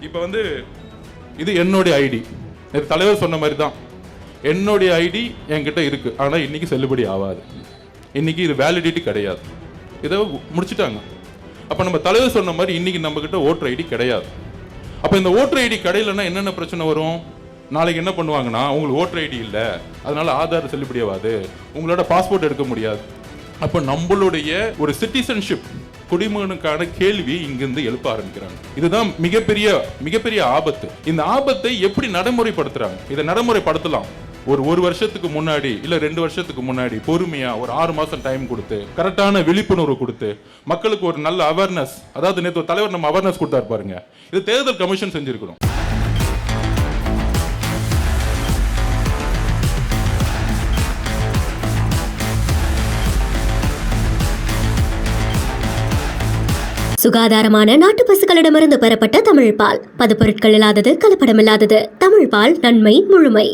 இப்போ வந்து இது என்னுடைய ஐடி, தலைவர் சொன்ன மாதிரி தான். என்னுடைய ஐடி என்கிட்ட இருக்கு, ஆனால் இன்னைக்கு செல்லுபடி ஆகாது. இன்னைக்கு இது வேலிடிட்டி கிடையாது. இதை முடிச்சுட்டாங்க. அப்போ நம்ம தலைவர் சொன்ன மாதிரி இன்னைக்கு நம்ம கிட்ட ஓட்டர் ஐடி கிடையாது. அப்போ இந்த ஓட்டர் ஐடி கிடையிலன்னா என்னென்ன பிரச்சனை வரும்? நாளைக்கு என்ன பண்ணுவாங்கன்னா, உங்களுக்கு ஓட்டர் ஐடி இல்லை, அதனால ஆதார் செல்லுபடி ஆகாது, உங்களோட பாஸ்போர்ட் எடுக்க முடியாது. அப்போ நம்மளுடைய ஒரு சிட்டிசன்ஷிப், குடிமகனுக்கான கேள்வி இங்கிருந்து எழுப்ப ஆரம்பிக்கிறாங்க. இதுதான் மிகப்பெரிய ஆபத்து. இந்த ஆபத்தை எப்படி நடைமுறைப்படுத்துறாங்க? இதை நடைமுறைப்படுத்தலாம். ஒரு வருஷத்துக்கு முன்னாடி இல்ல 2 வருஷத்துக்கு முன்னாடி பொறுமையா ஒரு 6 மாசம் டைம் கொடுத்து கரெக்டான விழிப்புணர்வு கொடுத்து மக்களுக்கு ஒரு நல்ல அவேர்னஸ், அதாவது நேற்று ஒரு தலைவர் நம்ம அவேர்னஸ் கொடுத்தாரு பாருங்க, இது தேர்தல் கமிஷன் செஞ்சிருக்கணும். சுகாதாரமான நாட்டு பசுக்களிடமிருந்து பெறப்பட்ட தமிழ் பால், பதுப்பொருட்கள் இல்லாதது, கலப்படமில்லாதது. தமிழ் பால், நன்மை முழுமை.